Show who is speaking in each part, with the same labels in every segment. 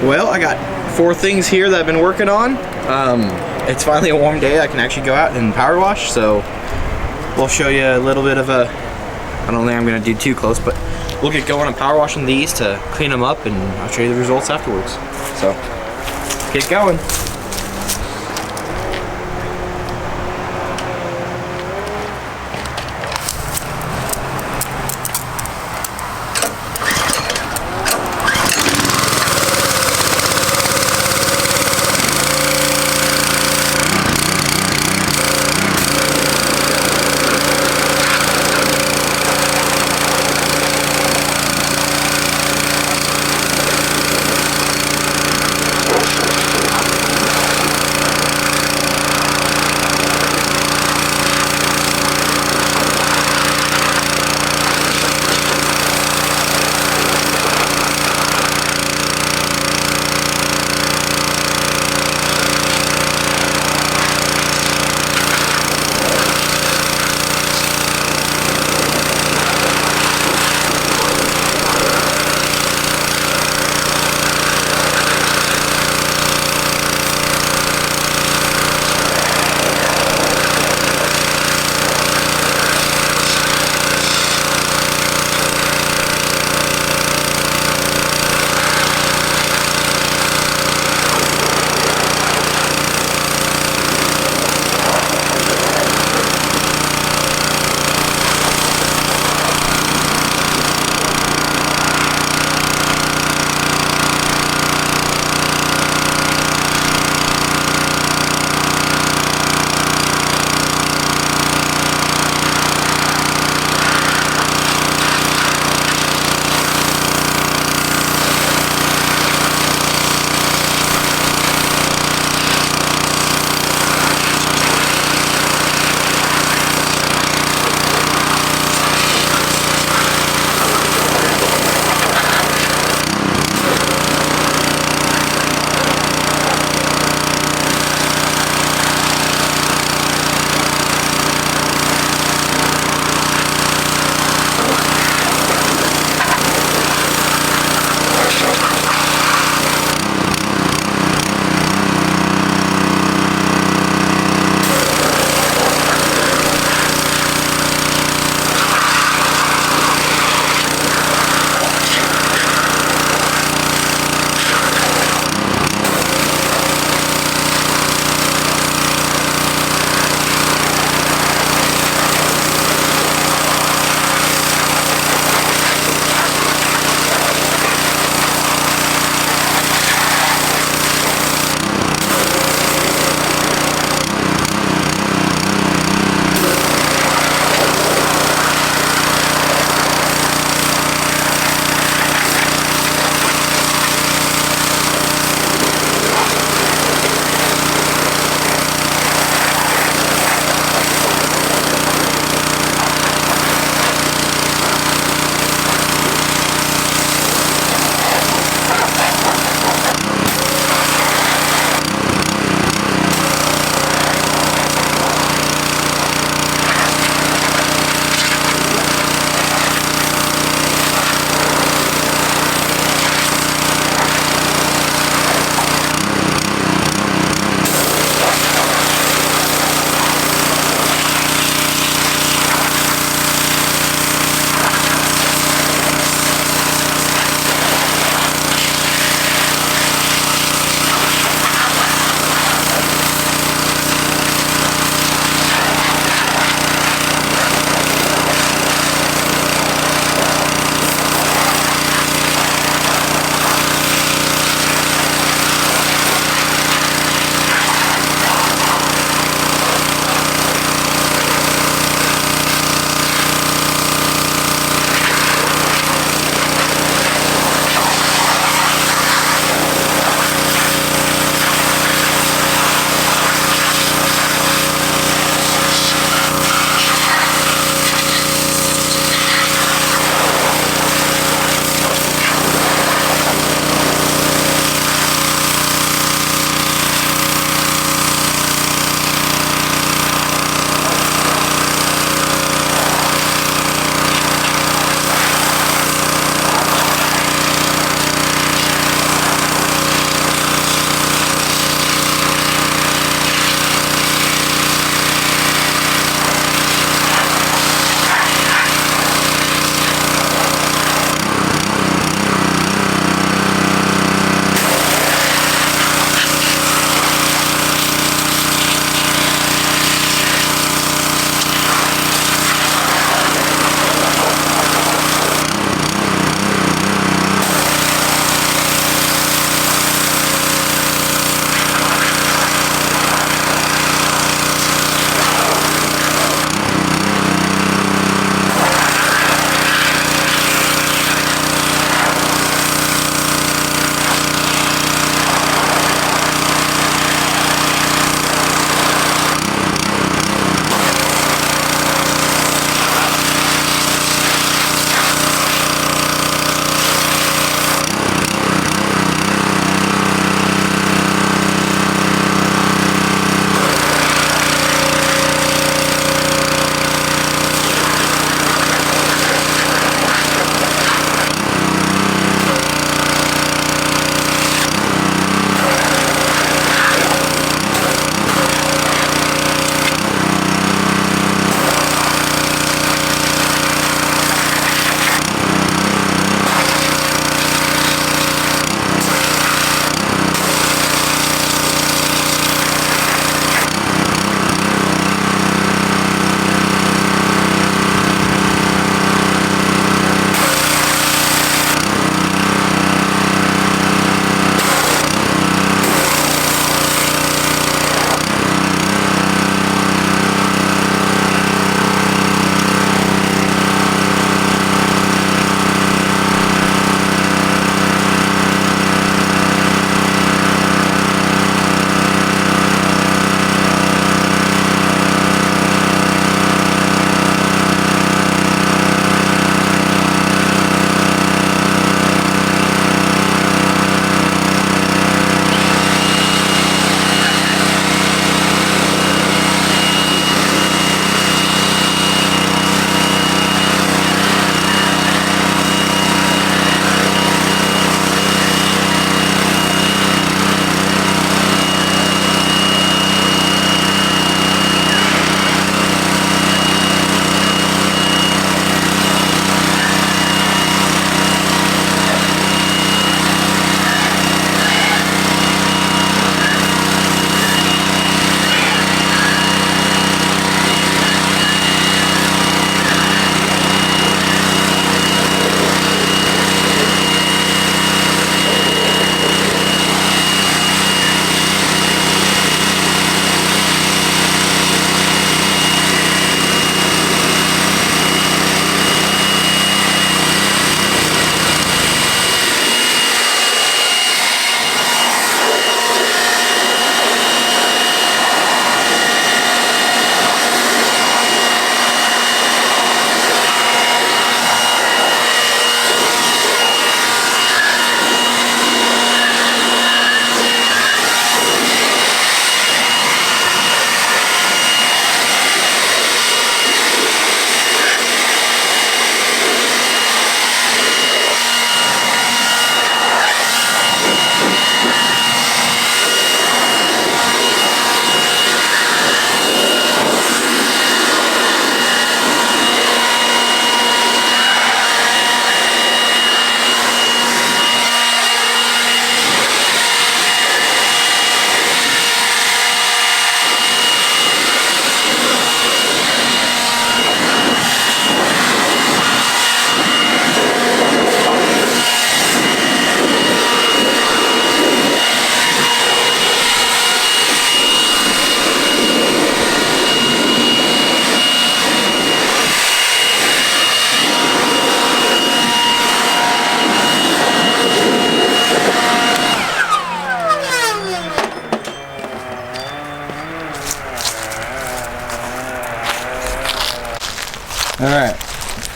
Speaker 1: Well, I got 4 things here that I've been working on. It's finally a warm day. I can actually go out and power wash, so we'll show you a little bit of a, I don't think I'm going to do too close, but we'll get going on power washing these to clean them up, and I'll show you the results afterwards. So, get going.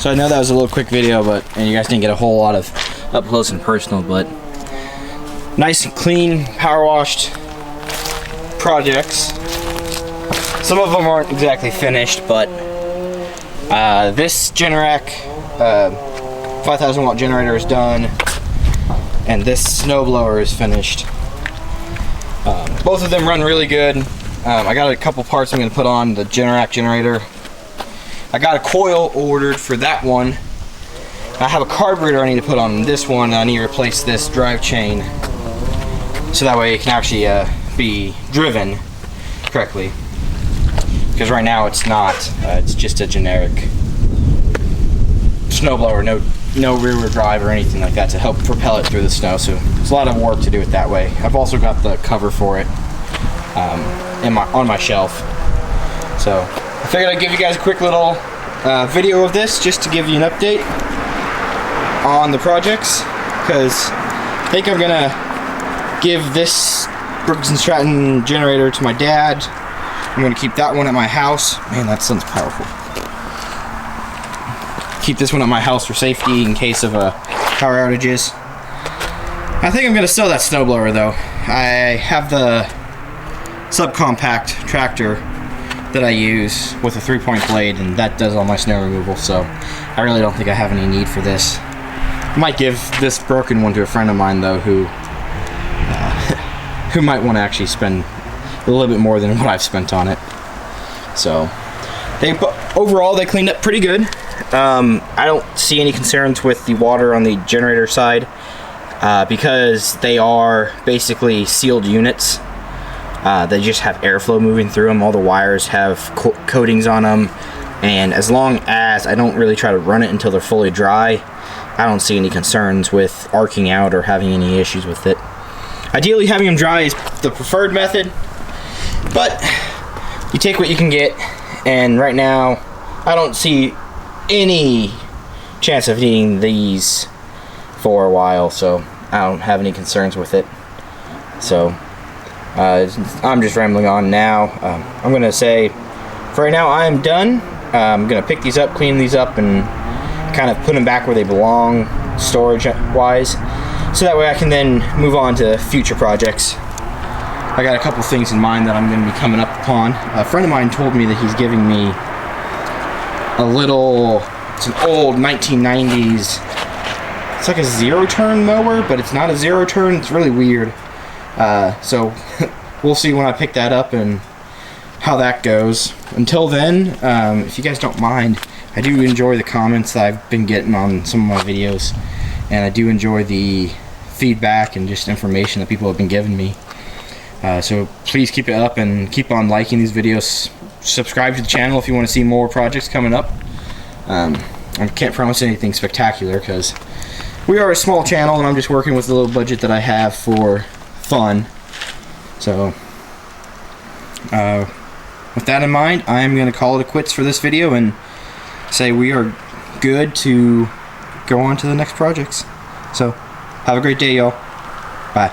Speaker 1: So I know that was a little quick video, and you guys didn't get a whole lot of up close and personal, but nice and clean, power washed projects. Some of them aren't exactly finished, but this Generac 5,000 watt generator is done, and this snowblower is finished. Both of them run really good. I got a couple parts I'm going to put on the Generac generator. I got a coil ordered for that one. I have a carburetor I need to put on this one, and I need to replace this drive chain so that way it can actually be driven correctly. Because right now it's not. It's just a generic snowblower, no rear-wheel drive or anything like that to help propel it through the snow. So it's a lot of work to do it that way. I've also got the cover for it on my shelf. So I figured I'd give you guys a quick little video of this just to give you an update on the projects, because I think I'm gonna give this Brooks & Stratton generator to my dad. I'm gonna keep that one at my house. Man, that sounds powerful. Keep this one at my house for safety in case of power outages. I think I'm gonna sell that snowblower though. I have the subcompact tractor that I use with a 3-point blade, and that does all my snow removal, so I really don't think I have any need for this. I might give this broken one to a friend of mine though, who might want to actually spend a little bit more than what I've spent on it. So overall they cleaned up pretty good. I don't see any concerns with the water on the generator side because they are basically sealed units. They just have airflow moving through them. All the wires have coatings on them, and as long as I don't really try to run it until they're fully dry, I don't see any concerns with arcing out or having any issues with it. Ideally, having them dry is the preferred method, but you take what you can get, and right now I don't see any chance of needing these for a while, so I don't have any concerns with it. So I'm just rambling on now. I'm gonna say for right now I am done. I'm gonna pick these up, clean these up, and kind of put them back where they belong storage wise, so that way I can then move on to future projects. I got a couple things in mind that I'm going to be coming up upon. A friend of mine told me that he's giving me it's an old 1990s, it's like a zero-turn mower, but it's not a zero-turn, it's really weird. So we'll see when I pick that up and how that goes. Until then, if you guys don't mind, I do enjoy the comments that I've been getting on some of my videos, and I do enjoy the feedback and just information that people have been giving me. So please keep it up and keep on liking these videos. Subscribe to the channel if you want to see more projects coming up. I can't promise anything spectacular because we are a small channel and I'm just working with the little budget that I have for fun. So with that in mind, I am going to call it quits for this video and say we are good to go on to the next projects. So have a great day, y'all. Bye.